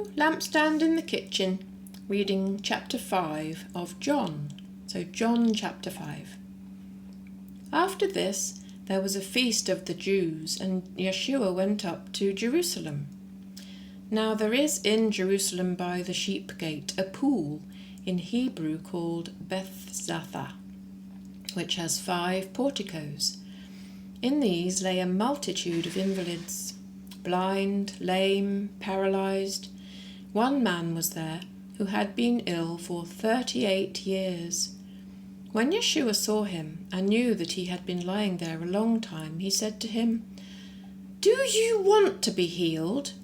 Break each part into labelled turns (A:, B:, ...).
A: Lampstand in the Kitchen, reading chapter 5 of John. So John chapter 5. After this, there was a feast of the Jews, and Yeshua went up to Jerusalem. Now there is in Jerusalem by the sheep gate a pool, in Hebrew called Bethzatha, which has 5 porticos. In these lay a multitude of invalids, blind, lame, paralyzed. One man was there who had been ill for 38 years. When Yeshua saw him and knew that he had been lying there a long time, he said to him, "Do you want to be healed?"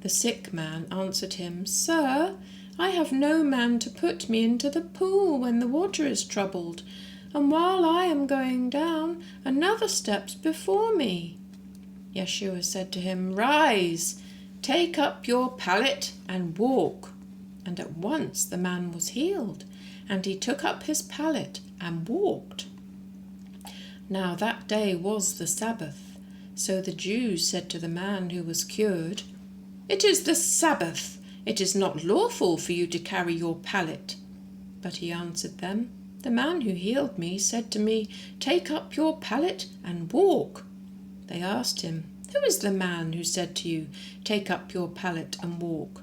A: The sick man answered him, "Sir, I have no man to put me into the pool when the water is troubled, and while I am going down, another steps before me." Yeshua said to him, "Rise, take up your pallet and walk." And at once the man was healed, and he took up his pallet and walked. Now that day was the Sabbath, so the Jews said to the man who was cured, "It is the Sabbath. It is not lawful for you to carry your pallet." But he answered them, "The man who healed me said to me, 'Take up your pallet and walk.'" They asked him, "Who is the man who said to you, 'Take up your pallet and walk'?"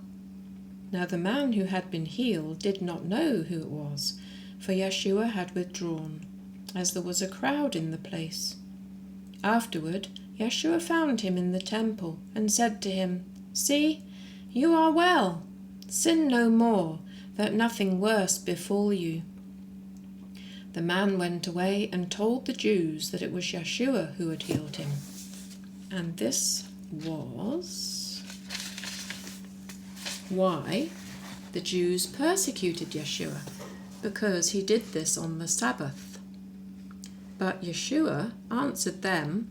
A: Now the man who had been healed did not know who it was, for Yeshua had withdrawn, as there was a crowd in the place. Afterward, Yeshua found him in the temple and said to him, "See, you are well. Sin no more, that nothing worse befall you." The man went away and told the Jews that it was Yeshua who had healed him. And this was why the Jews persecuted Yeshua, because he did this on the Sabbath. But Yeshua answered them,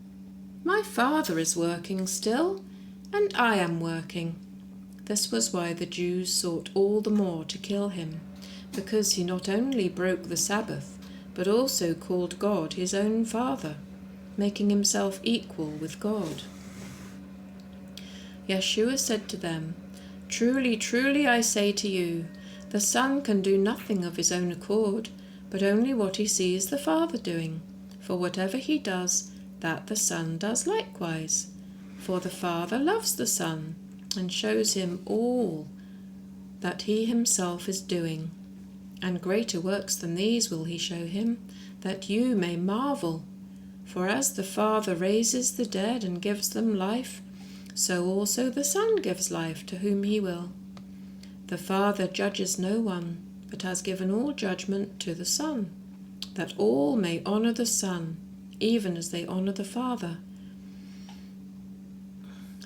A: "My Father is working still, and I am working." This was why the Jews sought all the more to kill him, because he not only broke the Sabbath, but also called God his own Father, making himself equal with God. Yeshua said to them, "Truly, truly, I say to you, the Son can do nothing of his own accord, but only what he sees the Father doing. For whatever he does, that the Son does likewise. For the Father loves the Son, and shows him all that he himself is doing. And greater works than these will he show him, that you may marvel. For as the Father raises the dead and gives them life, so also the Son gives life to whom he will. The Father judges no one, but has given all judgment to the Son, that all may honour the Son, even as they honour the Father.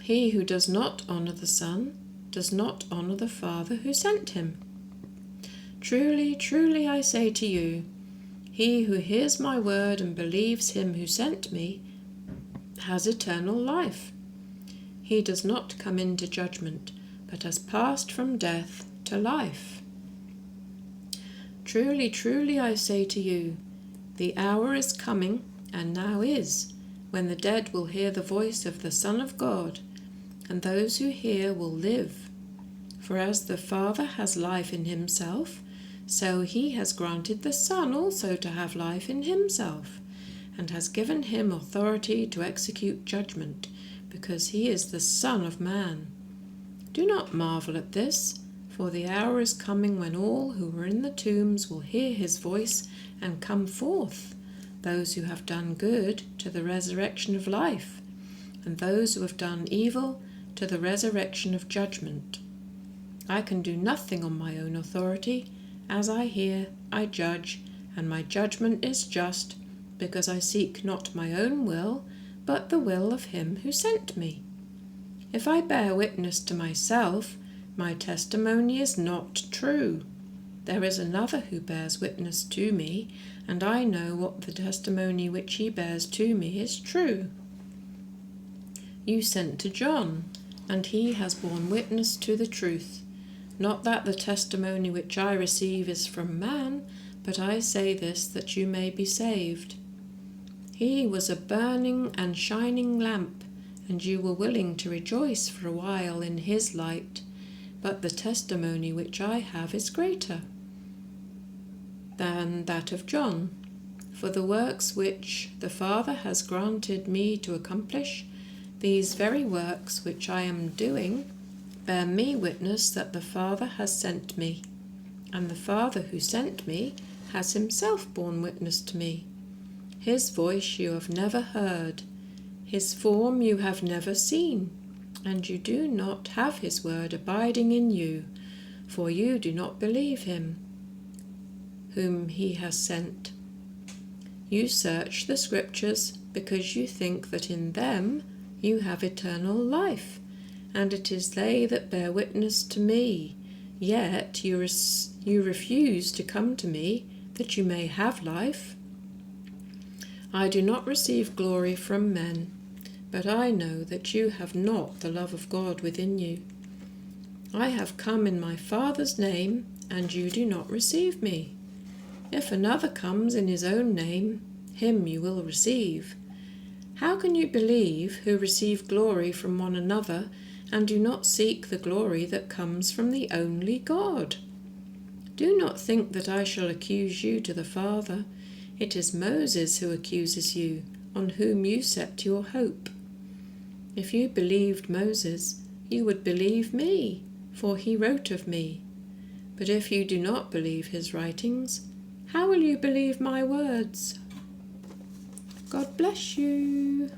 A: He who does not honour the Son does not honour the Father who sent him. Truly, truly, I say to you, he who hears my word and believes him who sent me has eternal life. He does not come into judgment, but has passed from death to life. Truly, truly, I say to you, the hour is coming, and now is, when the dead will hear the voice of the Son of God, and those who hear will live. For as the Father has life in himself, so he has granted the Son also to have life in himself, and has given him authority to execute judgment, because he is the Son of Man. Do not marvel at this, for the hour is coming when all who are in the tombs will hear his voice and come forth, those who have done good to the resurrection of life, and those who have done evil to the resurrection of judgment. I can do nothing on my own authority. As I hear, I judge, and my judgment is just, because I seek not my own will, but the will of him who sent me. If I bear witness to myself, my testimony is not true. There is another who bears witness to me, and I know what the testimony which he bears to me is true. You sent to John, and he has borne witness to the truth. Not that the testimony which I receive is from man, but I say this that you may be saved. He was a burning and shining lamp, and you were willing to rejoice for a while in his light. but the testimony which I have is greater than that of John. For the works which the Father has granted me to accomplish, these very works which I am doing, bear me witness that the Father has sent me. And the Father who sent me has himself borne witness to me. His voice you have never heard, his form you have never seen, and you do not have his word abiding in you, for you do not believe him whom he has sent. You search the Scriptures because you think that in them you have eternal life, and it is they that bear witness to me. Yet you refuse to come to me that you may have life. I do not receive glory from men, but I know that you have not the love of God within you. I have come in my Father's name, and you do not receive me. If another comes in his own name, him you will receive. How can you believe who receive glory from one another, and do not seek the glory that comes from the only God? Do not think that I shall accuse you to the Father. It is Moses who accuses you, on whom you set your hope. If you believed Moses, you would believe me, for he wrote of me. But if you do not believe his writings, how will you believe my words? God bless you.